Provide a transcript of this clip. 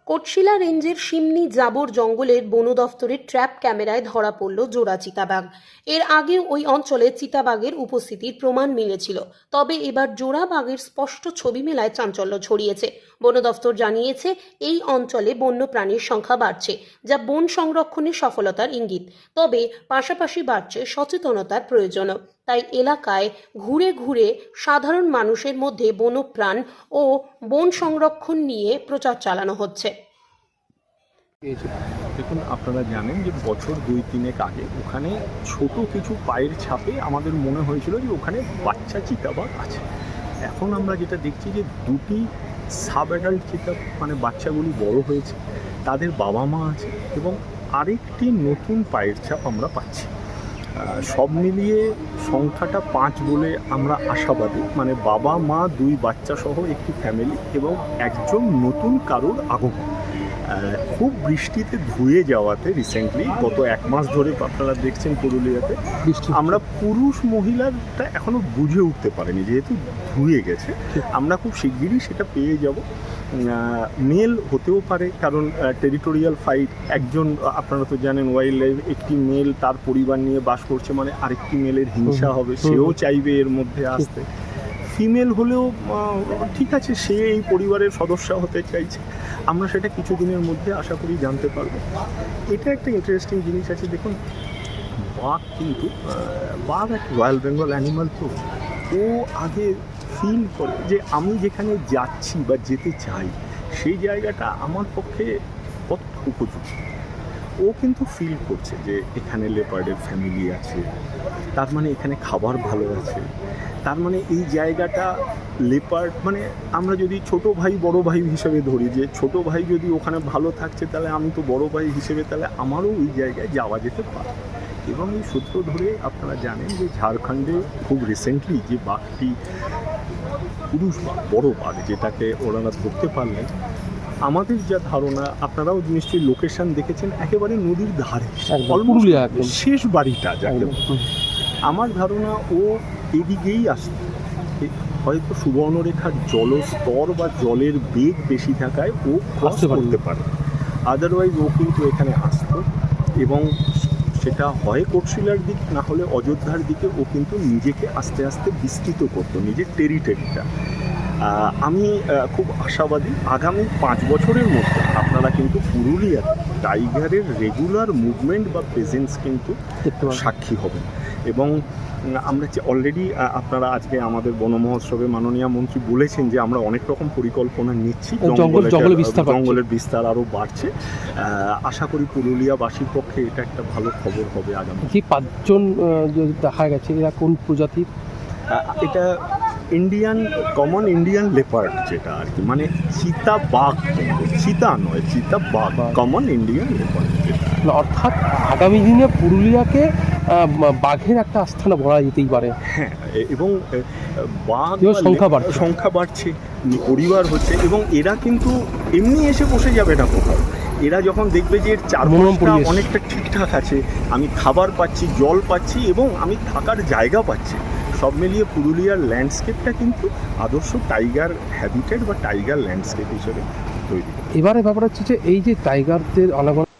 কোটশিলা রেঞ্জের সিমনি জাবর জঙ্গলের বন দফতরের ট্র্যাপ ক্যামেরায় ধরা পড়ল জোড়া চিতাবাঘ। এর আগে ওই অঞ্চলে চিতাবাঘের উপস্থিতির প্রমাণ মিলেছিল, তবে এবার জোড়া বাঘের স্পষ্ট ছবি মেলায় চাঞ্চল্য ছড়িয়েছে। বন দফতর জানিয়েছে, এই অঞ্চলে বন্যপ্রাণীর সংখ্যা বাড়ছে, যা বন সংরক্ষণে সফলতার ইঙ্গিত। তবে পাশাপাশি বাড়ছে সচেতনতার প্রয়োজন। তাই এলাকায় ঘুরে ঘুরে সাধারণ মানুষের মধ্যে বন্যপ্রাণ ও বন সংরক্ষণ নিয়ে প্রচার চালানো হচ্ছে। দেখুন, আপনারা জানেন যে বছর 2-3 আগে ওখানে ছোট কিছু পায়ের ছাপে আমাদের মনে হয়েছিল যে ওখানে বাচ্চা চিতাবাঘ আছে। এখন আমরা যেটা দেখছি যে দুটি সাব অ্যাডাল্ট চিতা, মানে বাচ্চাগুলি বড় হয়েছে, তাদের বাবা মা আছে এবং আরেকটি নতুন পায়ের ছাপ আমরা পাচ্ছি। সব মিলিয়ে সংখ্যাটা 5 বলে আমরা আশাবাদী, মানে বাবা মা 2 বাচ্চা সহ একটি ফ্যামিলি এবং একজন নতুন কারোর আগমন। খুব বৃষ্টিতে ধুয়ে যাওয়াতে রিসেন্টলি গত 1 মাস ধরে আপনারা দেখছেন পুরুলিয়াতে আমরা পুরুষ মহিলাটা এখনও বুঝে উঠতে পারিনি, যেহেতু ধুয়ে গেছে। আমরা খুব শিগগিরই সেটা পেয়ে যাব। মেল হতেও পারে, কারণ টেরিটোরিয়াল ফাইট, একজন আপনারা তো জানেন ওয়াইল্ড লাইফ, একটি মেল তার পরিবার নিয়ে বাস করছে, মানে আরেকটি মেলের হিংসা হবে, সেও চাইবে এর মধ্যে আসতে। ফিমেল হলেও ঠিক আছে, সে এই পরিবারের সদস্য হতে চাইছে। আমরা সেটা কিছুদিনের মধ্যে আশা করি জানতে পারবো। এটা একটা ইন্টারেস্টিং জিনিস আছে। দেখুন, বাঘ কিন্তু বাঘ একটা রয়্যাল বেঙ্গল অ্যানিমাল, তো ও আগে ফিল করে যে আমি যেখানে যাচ্ছি বা যেতে চাই সেই জায়গাটা আমার পক্ষে কত উপযুক্ত। ও কিন্তু ফিল করছে যে এখানে লেপার্ডের ফ্যামিলি আছে, তার মানে এখানে খাবার ভালো আছে, তার মানে এই জায়গাটা লেপার্ড, মানে আমরা যদি ছোট ভাই বড় ভাই হিসেবে ধরি, যে ছোট ভাই যদি ওখানে ভালো থাকছে তাহলে আমি তো বড় ভাই হিসেবে, তাহলে আমারও ওই জায়গায় যাওয়া যেতে পারে। এবং এই সূত্র ধরে আপনারা জানেন যে ঝাড়খণ্ডে খুব রিসেন্টলি যে বাঘটি, পুরুষ বাঘ, বড় বাঘ, যেটাকে ওনারা ধরতে পারলেন, আমাদের যা ধারণা, আপনারাও নিশ্চয়ই লোকেশন দেখেছেন, একেবারে নদীর ধারে, শেষ বাড়িটা যাকে, আমার ধারণা ও এদিকেই আসছে। হয়তো সুবর্ণরেখার জলস্তর বা জলের বেগ বেশি থাকায় ও ক্রস করতে পারে, আদারওয়াইজ ও কিন্তু এখানে আসতো এবং সেটা হয় কোটশিলার দিক, না হলে অযোধ্যার দিকে ও কিন্তু নিজেকে আস্তে আস্তে বিস্তৃত করতো, নিজের টেরিটরিটা। আমি খুব আশাবাদী আগামী 5 বছরের মধ্যে আপনারা কিন্তু পুরুলিয়ার টাইগারের রেগুলার মুভমেন্ট বা প্রেজেন্স কিন্তু সাক্ষী হবেন। এবং আমরা অলরেডি, আপনারা আজকে আমাদের বন মহোৎসবে মাননীয় মন্ত্রী বলেছেন যে আমরা অনেক রকম পরিকল্পনা নিচ্ছি, জঙ্গলের বিস্তার আরও বাড়ছে। আশা করি পুরুলিয়াবাসীর পক্ষে এটা একটা ভালো খবর হবে আগামী। যে 5 জন দেখা গেছে, এরা কোন প্রজাতির? এটা ইন্ডিয়ান কমন ইন্ডিয়ান লেপার্ড, যেটা আর কি, মানে চিতা বাঘ, চিতা নয়, চিতা বাঘ, কমন ইন্ডিয়ান লেপার্ড। অর্থাৎ আগামী দিনে পুরুলিয়াকে বাঘের একটা আস্থানা বলা যেতেই পারে। হ্যাঁ, এবং বাঘ সংখ্যা বাড়ছে, পরিবার হচ্ছে, এবং এরা কিন্তু এমনি এসে বসে যাবে না কোথাও। এরা যখন দেখবে যে এর চারপাশটা অনেকটা ঠিকঠাক আছে, আমি খাবার পাচ্ছি, জল পাচ্ছি এবং আমি থাকার জায়গা পাচ্ছি, সব মিলিয়ে পুরুলিয়ার ল্যান্ডস্কেপটা কিন্তু আদর্শ টাইগার হ্যাবিটেট বা টাইগার ল্যান্ডস্কেপ হিসেবে তৈরি। এবারে ব্যাপার হচ্ছে যে এই যে টাইগারদের আনাগোনা